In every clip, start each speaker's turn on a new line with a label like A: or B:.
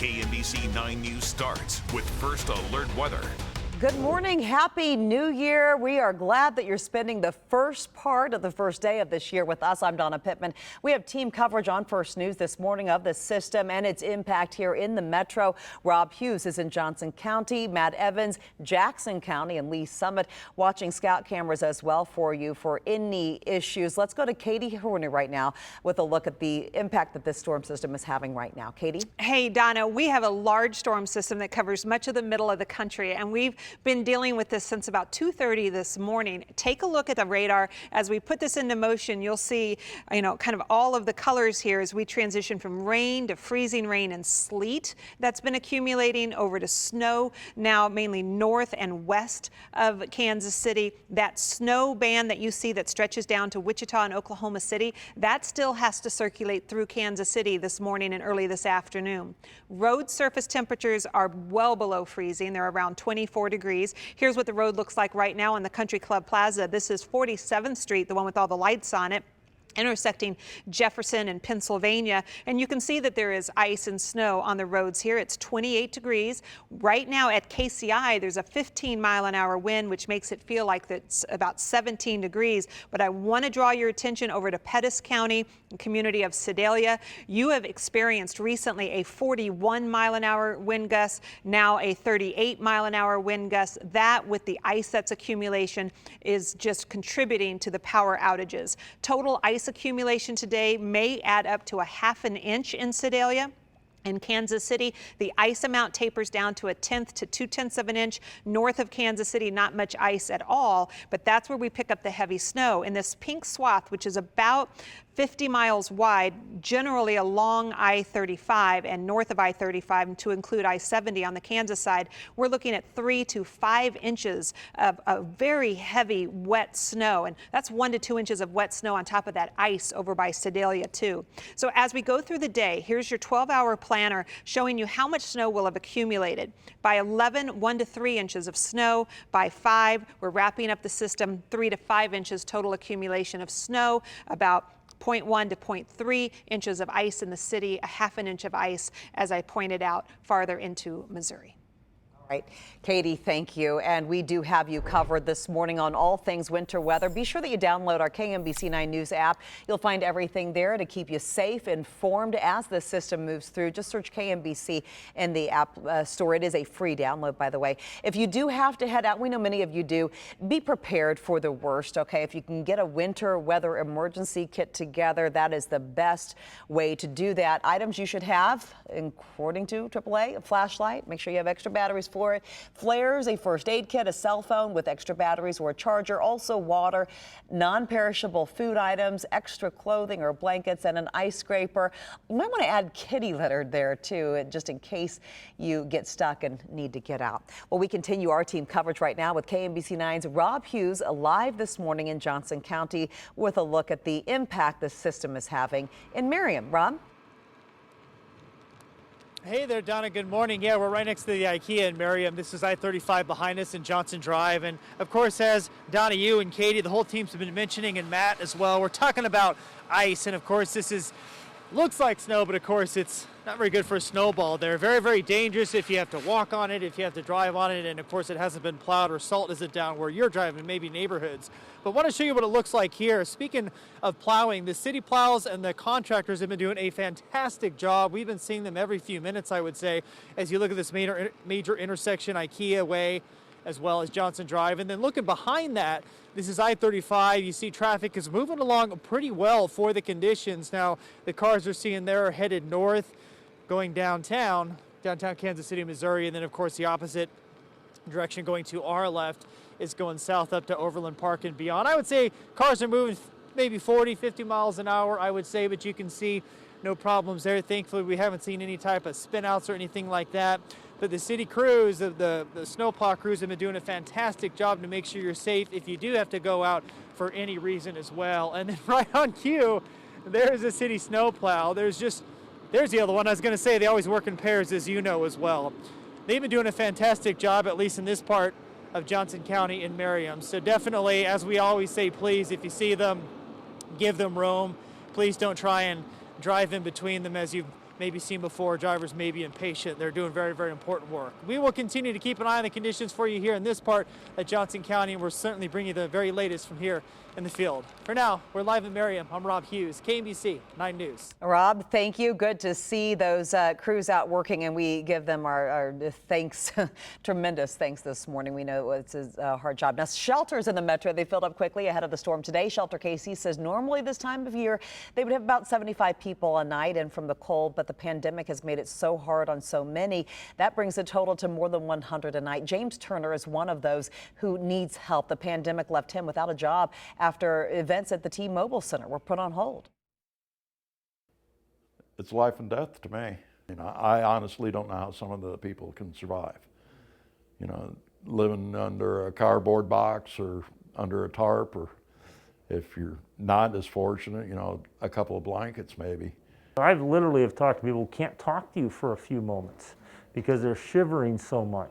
A: KNBC 9 News starts with First Alert Weather.
B: Good morning. Happy New Year. We are glad that you're spending the first part of the first day of this year with us. I'm Donna Pittman. We have team coverage on First News this morning of the system and its impact here in the metro. Rob Hughes is in Johnson County, Matt Evans, Jackson County, and Lee Summit watching scout cameras as well for you for any issues. Let's go to Katie Horner right now with a look at the impact that this storm system is having right now. Katie?
C: Hey, Donna, we have a large storm system that covers much of the middle of the country, and we've been dealing with this since about 2:30 this morning. Take a look at the radar. As we put this into motion, you'll see, kind of all of the colors here as we transition from rain to freezing rain and sleet that's been accumulating over to snow, now mainly north and west of Kansas City. That snow band that you see that stretches down to Wichita and Oklahoma City, that still has to circulate through Kansas City this morning and early this afternoon. Road surface temperatures are well below freezing. They're around 24 degrees. Here's what the road looks like right now on the Country Club Plaza. This is 47th Street, the one with all the lights on it, intersecting Jefferson and Pennsylvania, and you can see that there is ice and snow on the roads here. It's 28 degrees. Right now at KCI, there's a 15-mile-an-hour wind, which makes it feel like it's about 17 degrees. But I want to draw your attention over to Pettis County, the community of Sedalia. You have experienced recently a 41-mile-an-hour wind gust, now a 38-mile-an-hour wind gust. That, with the ice that's accumulation, is just contributing to the power outages. Total ice accumulation today may add up to a ½ an inch in Sedalia. In Kansas City, the ice amount tapers down to 1/10 to 2/10 of an inch. North of Kansas City, not much ice at all, but that's where we pick up the heavy snow. In this pink swath, which is about 50 miles wide, generally along I-35 and north of I-35, to include I-70 on the Kansas side, we're looking at 3 to 5 inches of very heavy wet snow. And that's 1 to 2 inches of wet snow on top of that ice over by Sedalia too. So as we go through the day, here's your 12-hour planner showing you how much snow will have accumulated. By 11, 1 to 3 inches of snow. By 5, we're wrapping up the system, 3 to 5 inches total accumulation of snow. About 0.1 to 0.3 inches of ice in the city, a ½ an inch of ice, as I pointed out, farther into Missouri.
B: Right. Katie, thank you. And we do have you covered this morning on all things winter weather. Be sure that you download our KNBC 9 News app. You'll find everything there to keep you safe, informed as the system moves through. Just search KNBC in the app store. It is a free download, by the way. If you do have to head out, we know many of you do, be prepared for the worst, okay? If you can get a winter weather emergency kit together, that is the best way to do that. Items you should have, according to AAA, a flashlight. Make sure you have extra batteries for it. Flares, a first aid kit, a cell phone with extra batteries or a charger, also water, non-perishable food items, extra clothing or blankets, and an ice scraper. You might want to add kitty litter there too, just in case you get stuck and need to get out. Well, we continue our team coverage right now with KNBC 9's Rob Hughes live this morning in Johnson County with a look at the impact the system is having in Merriam. Rob?
D: Hey there, Donna. Good morning. Yeah, we're right next to the IKEA in Merriam. This is I-35 behind us in Johnson Drive. And of course, as Donna, you and Katie, the whole team's been mentioning, and Matt as well, we're talking about ice. And of course, this looks like snow, but of course, it's not very good for a snowball. They're very, very dangerous if you have to walk on it, if you have to drive on it. And of course, it hasn't been plowed or salt isn't down where you're driving, maybe neighborhoods. But I want to show you what it looks like here. Speaking of plowing, the city plows and the contractors have been doing a fantastic job. We've been seeing them every few minutes, I would say, as you look at this major intersection, IKEA Way, as well as Johnson Drive. And then looking behind that, this is I-35. You see traffic is moving along pretty well for the conditions. Now, the cars we're seeing there are headed north, going downtown Kansas City, Missouri, and then of course the opposite direction going to our left is going south up to Overland Park and beyond. I would say cars are moving maybe 40, 50 miles an hour, I would say, but you can see no problems there. Thankfully, we haven't seen any type of spin outs or anything like that. But the city crews, the snowplow crews have been doing a fantastic job to make sure you're safe if you do have to go out for any reason as well. And then right on cue, there's a city snowplow. There's the other one. I was going to say they always work in pairs, as you know as well. They've been doing a fantastic job, at least in this part of Johnson County in Merriam. So definitely, as we always say, please, if you see them, give them room. Please don't try and drive in between them as you've maybe seen before. Drivers may be impatient. They're doing very, very important work. We will continue to keep an eye on the conditions for you here in this part of Johnson County, and we'll certainly bring you the very latest from here in the field. For now, we're live in Merriam. I'm Rob Hughes, KMBC 9 News.
B: Rob, thank you. Good to see those crews out working, and we give them our thanks, tremendous thanks this morning. We know it's a hard job. Now, shelters in the metro, they filled up quickly ahead of the storm today. Shelter KC says normally this time of year, they would have about 75 people a night in from the cold, but the pandemic has made it so hard on so many. That brings the total to more than 100 a night. James Turner is one of those who needs help. The pandemic left him without a job after events at the T-Mobile Center were put on hold.
E: It's life and death to me. I honestly don't know how some of the people can survive. Living under a cardboard box or under a tarp, or if you're not as fortunate, a couple of blankets maybe.
F: I've literally have talked to people who can't talk to you for a few moments because they're shivering so much.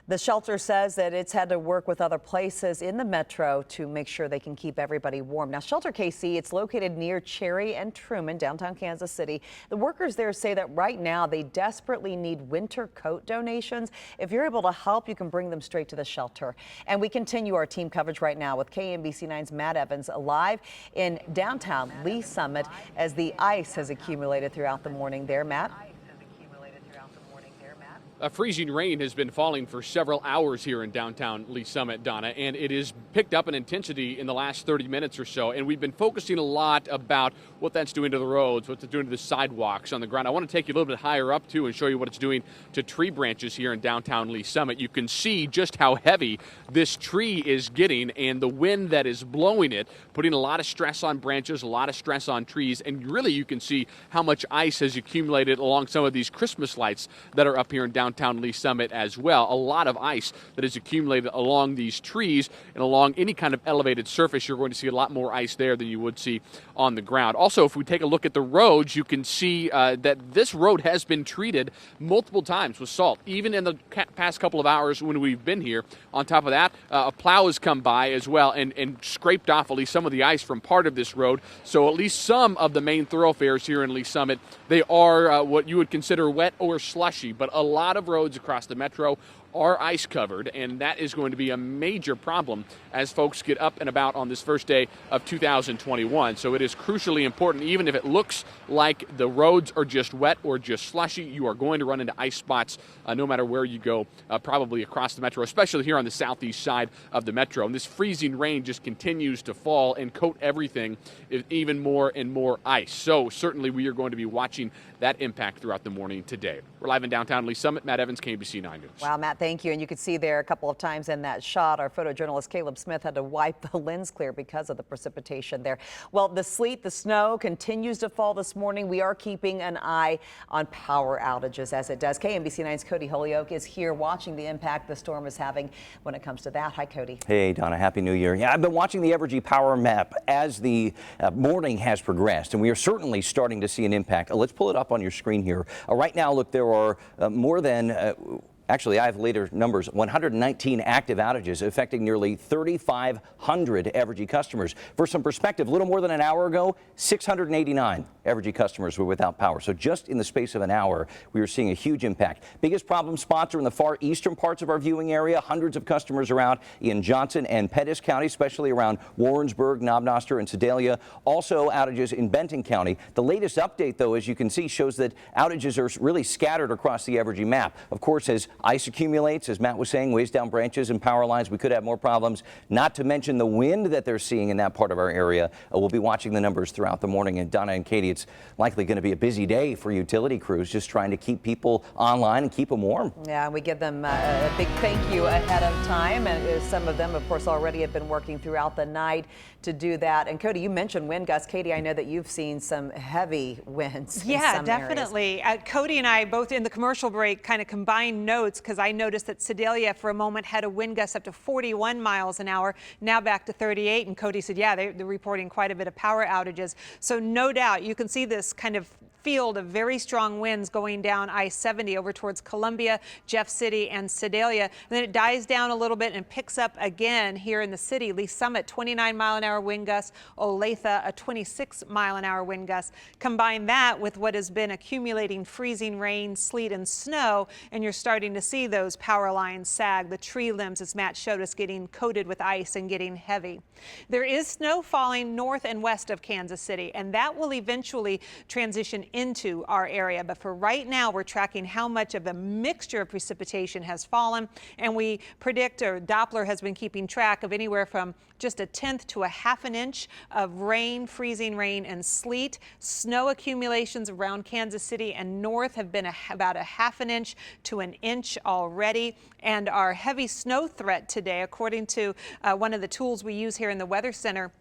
B: The shelter says that it's had to work with other places in the metro to make sure they can keep everybody warm. Now, Shelter KC, it's located near Cherry and Truman, downtown Kansas City. The workers there say that right now they desperately need winter coat donations. If you're able to help, you can bring them straight to the shelter. And we continue our team coverage right now with KMBC 9's Matt Evans live in downtown Lee Summit as the ice has accumulated throughout the morning there. Matt?
G: Freezing rain has been falling for several hours here in downtown Lee Summit, Donna, and it has picked up in intensity in the last 30 minutes or so. And we've been focusing a lot about what that's doing to the roads, what it's doing to the sidewalks on the ground. I want to take you a little bit higher up, too, and show you what it's doing to tree branches here in downtown Lee Summit. You can see just how heavy this tree is getting and the wind that is blowing it, putting a lot of stress on branches, a lot of stress on trees. And really, you can see how much ice has accumulated along some of these Christmas lights that are up here in downtown Lee Summit as well. A lot of ice that is accumulated along these trees and along any kind of elevated surface. You're going to see a lot more ice there than you would see on the ground. Also, if we take a look at the roads, you can see that this road has been treated multiple times with salt, even in the past couple of hours when we've been here. On top of that, a plow has come by as well and scraped off at least some of the ice from part of this road. So at least some of the main thoroughfares here in Lee Summit, they are what you would consider wet or slushy, but a lot of roads across the metro are ice covered, and that is going to be a major problem as folks get up and about on this first day of 2021. So it is crucially important, even if it looks like the roads are just wet or just slushy, you are going to run into ice spots no matter where you go, probably across the metro, especially here on the southeast side of the metro. And this freezing rain just continues to fall and coat everything with even more and more ice. So certainly we are going to be watching that impact throughout the morning today. We're live in downtown Lee Summit. Matt Evans, KMBC 9 News.
B: Wow, Matt, thank you. And you could see there a couple of times in that shot, our photojournalist Caleb Smith had to wipe the lens clear because of the precipitation there. Well, the sleet, the snow continues to fall this morning. We are keeping an eye on power outages as it does. KMBC 9's Cody Holyoke is here watching the impact the storm is having when it comes to that. Hi, Cody.
H: Hey, Donna. Happy New Year. Yeah, I've been watching the Evergy power map as the morning has progressed, and we are certainly starting to see an impact. Let's pull it up on your screen here. Right now, look, there are more than actually, I have later numbers, 119 active outages affecting nearly 3,500 Evergy customers. For some perspective, a little more than an hour ago, 689 Evergy customers were without power. So just in the space of an hour, we are seeing a huge impact. Biggest problem spots are in the far eastern parts of our viewing area. Hundreds of customers are out in Johnson and Pettis County, especially around Warrensburg, Knobnoster, and Sedalia. Also outages in Benton County. The latest update, though, as you can see, shows that outages are really scattered across the Evergy map. Of course, as ice accumulates, as Matt was saying, weighs down branches and power lines, we could have more problems, not to mention the wind that they're seeing in that part of our area. We'll be watching the numbers throughout the morning. And Donna and Katie, it's likely going to be a busy day for utility crews just trying to keep people online and keep them warm.
B: Yeah, we give them a big thank you ahead of time. And some of them, of course, already have been working throughout the night to do that. And Cody, you mentioned wind gusts. Katie, I know that you've seen some heavy winds.
C: Yeah,
B: in some
C: definitely. Cody and I both in the commercial break kind of combined notes because I noticed that Sedalia for a moment had a wind gust up to 41 miles an hour, now back to 38. And Cody said, yeah, they're reporting quite a bit of power outages. So no doubt you can see this kind of field of very strong winds going down I-70 over towards Columbia, Jeff City, and Sedalia. And then it dies down a little bit and picks up again here in the city. Lee Summit, 29-mile-an-hour wind gusts. Olathe, a 26-mile-an-hour wind gust. Combine that with what has been accumulating freezing rain, sleet, and snow, and you're starting to see those power lines sag. The tree limbs, as Matt showed us, getting coated with ice and getting heavy. There is snow falling north and west of Kansas City, and that will eventually transition into our area. But for right now, we're tracking how much of a mixture of precipitation has fallen, and we predict, or Doppler has been keeping track of, anywhere from just a tenth to a half an inch of rain, freezing rain, and sleet. Snow accumulations around Kansas City and north have been about a half an inch to an inch already. And our heavy snow threat today, according to one of the tools we use here in the Weather Center,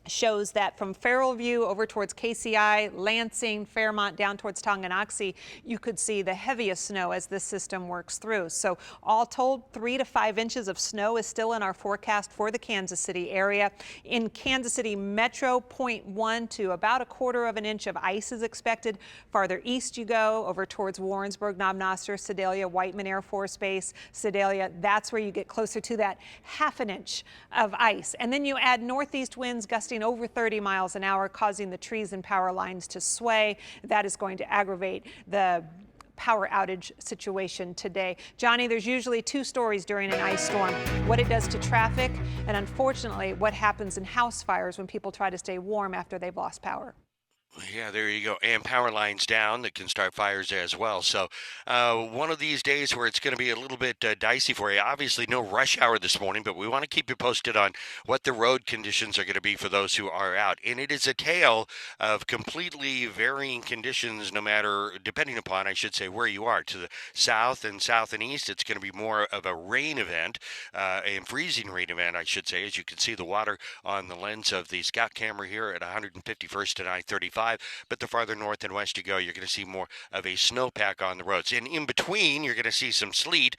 C: shows that from Farrellview over towards KCI, Lansing, Fairmont, down towards Tonganoxie, you could see the heaviest snow as this system works through. So all told, 3 to 5 inches of snow is still in our forecast for the Kansas City area. In Kansas City Metro, 0.1 to about a quarter of an inch of ice is expected. Farther east you go, over towards Warrensburg, Knob Noster, Sedalia, Whiteman Air Force Base, Sedalia, that's where you get closer to that half an inch of ice. And then you add northeast winds gusting over 30 miles an hour, causing the trees and power lines to sway. That is going to aggravate the power outage situation today. Johnny, there's usually 2 stories during an ice storm: what it does to traffic, and unfortunately, what happens in house fires when people try to stay warm after they've lost power.
I: Yeah, there you go. And power lines down that can start fires as well. So one of these days where it's going to be a little bit dicey for you. Obviously, no rush hour this morning, but we want to keep you posted on what the road conditions are going to be for those who are out. And it is a tale of completely varying conditions, no matter, depending upon, I should say, where you are. To the south and east, it's going to be more of a rain event, a freezing rain event, I should say. As you can see, the water on the lens of the scout camera here at 151st and I-35. But the farther north and west you go, you're going to see more of a snowpack on the roads. And in between, you're going to see some sleet.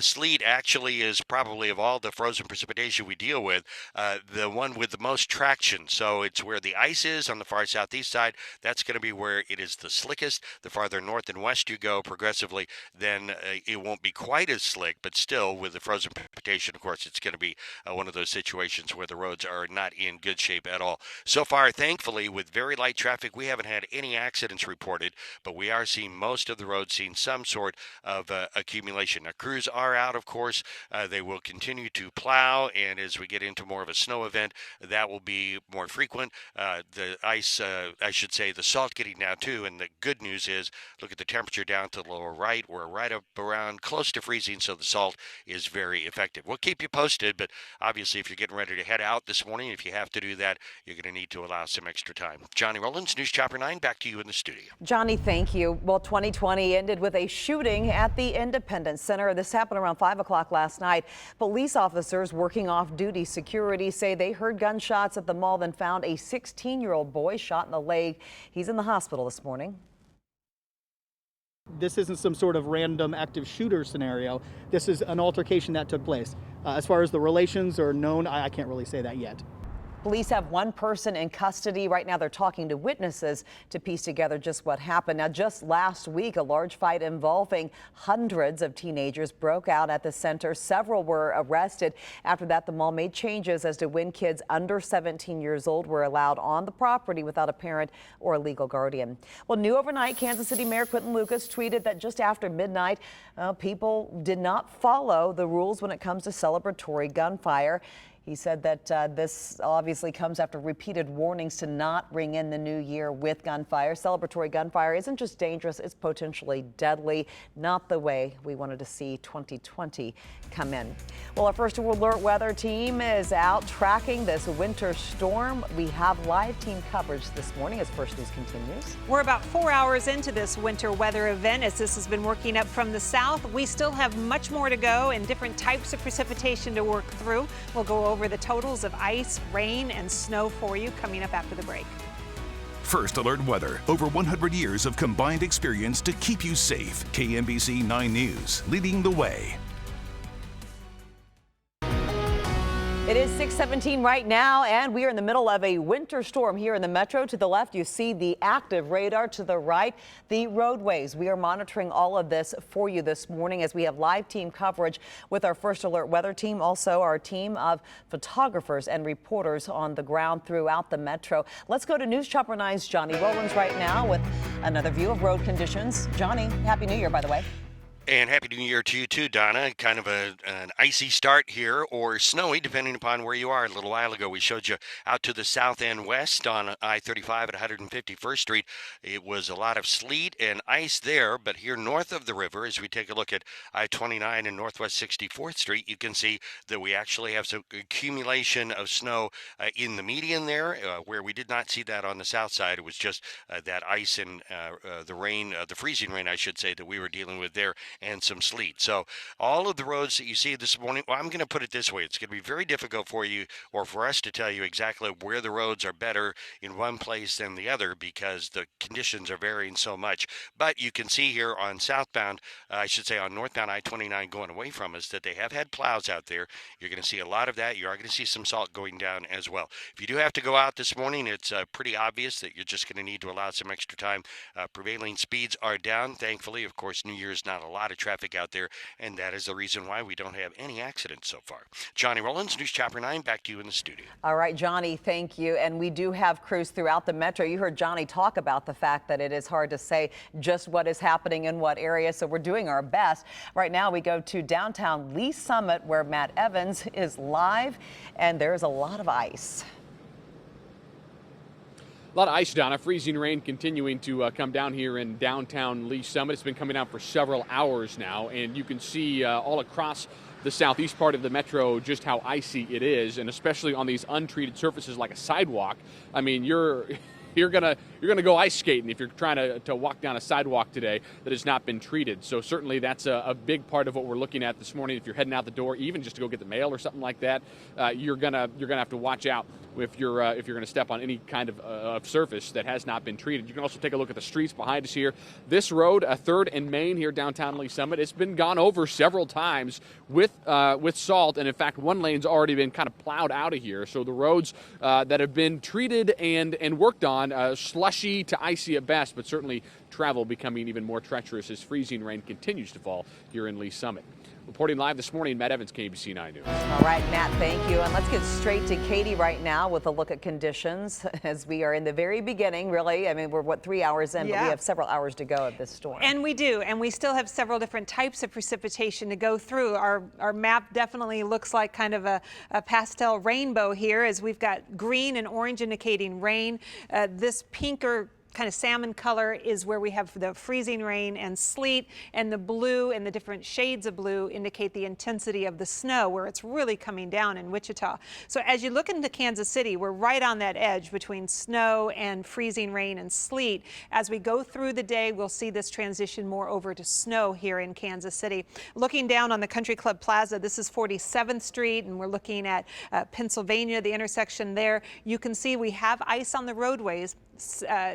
I: Sleet actually is probably, of all the frozen precipitation we deal with, the one with the most traction. So it's where the ice is on the far southeast side. That's going to be where it is the slickest. The farther north and west you go progressively, then it won't be quite as slick, but still with the frozen precipitation, of course, it's going to be one of those situations where the roads are not in good shape at all. So far, thankfully, with very light traffic, we haven't had any accidents reported, but we are seeing most of the roads seeing some sort of accumulation. Now, crews are out, of course. They will continue to plow, and as we get into more of a snow event, that will be more frequent. The ice, I should say, the salt getting down too, and the good news is, look at the temperature down to the lower right. We're right up around close to freezing, so the salt is very effective. We'll keep you posted, but obviously if you're getting ready to head out this morning, if you have to do that, you're going to need to allow some extra time. Johnny Rollins, News Chopper 9, back to you in the studio.
B: Johnny, thank you. Well, 2020 ended with a shooting at the Independence Center. This happened around 5 o'clock last night. Police officers working off-duty security say they heard gunshots at the mall, then found a 16-year-old boy shot in the leg. He's in the hospital this morning.
J: This isn't some sort of random active shooter scenario. This is an altercation that took place. As far as the relations are known, I can't really say that yet.
B: Police have one person in custody. Right now, they're talking to witnesses to piece together just what happened. Now, just last week, a large fight involving hundreds of teenagers broke out at the center. Several were arrested. After that, the mall made changes as to when kids under 17 years old were allowed on the property without a parent or a legal guardian. Well, new overnight, Kansas City Mayor Quinton Lucas tweeted that just after midnight, people did not follow the rules when it comes to celebratory gunfire. He said that this obviously comes after repeated warnings to not ring in the new year with gunfire. Celebratory gunfire isn't just dangerous, it's potentially deadly. Not the way we wanted to see 2020 come in. Well, our first alert weather team is out tracking this winter storm. We have live team coverage this morning as First News continues.
C: We're about 4 hours into this winter weather event as this has been working up from the south. We still have much more to go and different types of precipitation to work through. We'll go over the totals of ice, rain, and snow for you coming up after the break.
A: First Alert Weather. Over 100 years of combined experience to keep you safe. KMBC 9 News, leading the way.
B: It is 6:17 right now, and we are in the middle of a winter storm here in the metro. To the left, you see the active radar. To the right, the roadways. We are monitoring all of this for you this morning as we have live team coverage with our First Alert weather team, also our team of photographers and reporters on the ground throughout the metro. Let's go to News Chopper 9's Johnny Rollins right now with another view of road conditions. Johnny, Happy New Year, by the way.
I: And Happy New Year to you too, Donna. Kind of an icy start here, or snowy, depending upon where you are. A little while ago, we showed you out to the south and west on I-35 at 151st Street. It was a lot of sleet and ice there, but here north of the river, as we take a look at I-29 and Northwest 64th Street, you can see that we actually have some accumulation of snow in the median there, where we did not see that on the south side. It was just that ice and the rain, the freezing rain, I should say, that we were dealing with there, and some sleet. So all of the roads that you see this morning, well, I'm going to put it this way. It's going to be very difficult for you or for us to tell you exactly where the roads are better in one place than the other because the conditions are varying so much. But you can see here on southbound, I should say on northbound I-29 going away from us, that they have had plows out there. You're going to see a lot of that. You are going to see some salt going down as well. If you do have to go out this morning, it's pretty obvious that you're just going to need to allow some extra time. Prevailing speeds are down. Thankfully, of course, New Year's not a lot of traffic out there, and that is the reason why we don't have any accidents so far. Johnny Rollins, News Chopper 9, back to you in the studio.
B: All right, Johnny, thank you. And we do have crews throughout the metro. You heard Johnny talk about the fact that it is hard to say just what is happening in what area, so we're doing our best. Right now, we go to downtown Lee Summit, where Matt Evans is live, and there's a lot of ice.
G: A lot of ice, Donna. Freezing rain continuing to come down here in downtown Lee Summit. It's been coming down for several hours now, and you can see all across the southeast part of the metro just how icy it is, and especially on these untreated surfaces like a sidewalk. I mean, you're gonna go ice skating if you're trying to walk down a sidewalk today that has not been treated. So certainly that's a big part of what we're looking at this morning. If you're heading out the door, even just to go get the mail or something like that, you're gonna have to watch out if you're gonna step on any kind of surface that has not been treated. You can also take a look at the streets behind us here. This road, 3rd and Main here downtown Lee Summit, it's been gone over several times with salt, and in fact one lane's already been kind of plowed out of here. So the roads that have been treated and worked on, slushy to icy at best, but certainly travel becoming even more treacherous as freezing rain continues to fall here in Lee Summit. Reporting live this morning, Matt Evans, KBC 9 News.
B: All right, Matt, thank you. And let's get straight to Katie right now with a look at conditions as we are in the very beginning, really. I mean, we're, 3 hours in, but we have several hours to go of this storm.
C: And we do, and we still have several different types of precipitation to go through. Our map definitely looks like kind of a pastel rainbow here, as we've got green and orange indicating rain. This pinker kind of salmon color is where we have the freezing rain and sleet, and the blue and the different shades of blue indicate the intensity of the snow, where it's really coming down in Wichita. So as you look into Kansas City, we're right on that edge between snow and freezing rain and sleet. As we go through the day, we'll see this transition more over to snow here in Kansas City. Looking down on the Country Club Plaza, this is 47th Street, and we're looking at Pennsylvania, the intersection there. You can see we have ice on the roadways.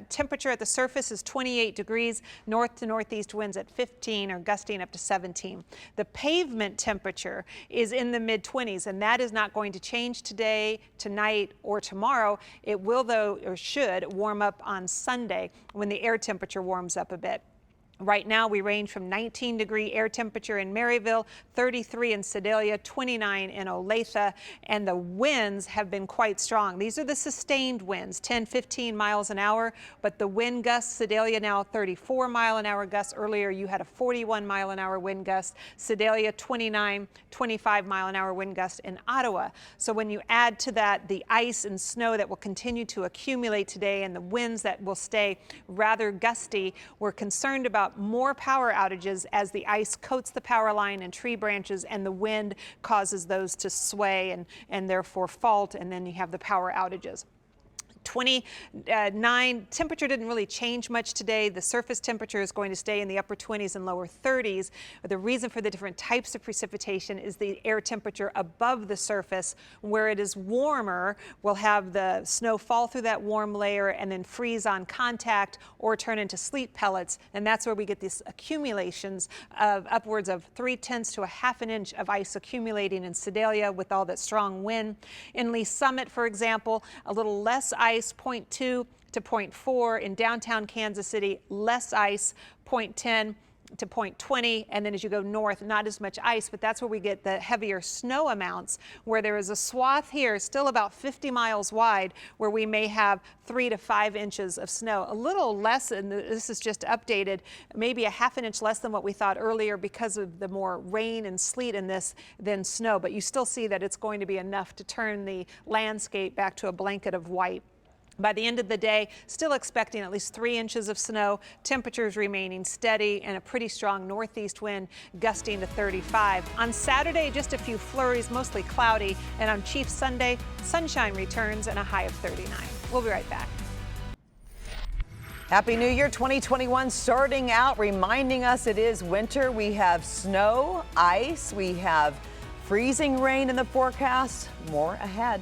C: Temperature at the surface is 28 degrees, north to northeast winds at 15 or gusting up to 17. The pavement temperature is in the mid-20s, and that is not going to change today, tonight, or tomorrow. It will, though, or should, warm up on Sunday when the air temperature warms up a bit. Right now, we range from 19-degree air temperature in Maryville, 33 in Sedalia, 29 in Olathe, and the winds have been quite strong. These are the sustained winds, 10, 15 miles an hour, but the wind gusts, Sedalia now 34-mile-an-hour gusts. Earlier, you had a 41-mile-an-hour wind gust. Sedalia, 29, 25-mile-an-hour wind gust in Ottawa. So when you add to that the ice and snow that will continue to accumulate today and the winds that will stay rather gusty, we're concerned about more power outages as the ice coats the power line and tree branches, and the wind causes those to sway and therefore fault, and then you have the power outages. 29. Temperature didn't really change much today. The surface temperature is going to stay in the upper 20s and lower 30s. But the reason for the different types of precipitation is the air temperature above the surface. Where it is warmer, we'll have the snow fall through that warm layer and then freeze on contact or turn into sleet pellets. And that's where we get these accumulations of upwards of 3/10 to a half an inch of ice accumulating in Sedalia with all that strong wind. In Lee Summit, for example, a little less ice, 0.2 to 0.4. In downtown Kansas City, less ice, 0.10 to 0.20, and then as you go north, not as much ice, but that's where we get the heavier snow amounts, where there is a swath here, still about 50 miles wide, where we may have 3 to 5 inches of snow. A little less, and this is just updated, maybe a half an inch less than what we thought earlier because of the more rain and sleet in this than snow, but you still see that it's going to be enough to turn the landscape back to a blanket of white. By the end of the day, still expecting at least 3 inches of snow, temperatures remaining steady, and a pretty strong northeast wind gusting to 35. On Saturday, just a few flurries, mostly cloudy, and on Chief Sunday, sunshine returns and a high of 39. We'll be right back.
B: Happy New Year 2021 starting out, reminding us it is winter. We have snow, ice, we have freezing rain in the forecast. More ahead.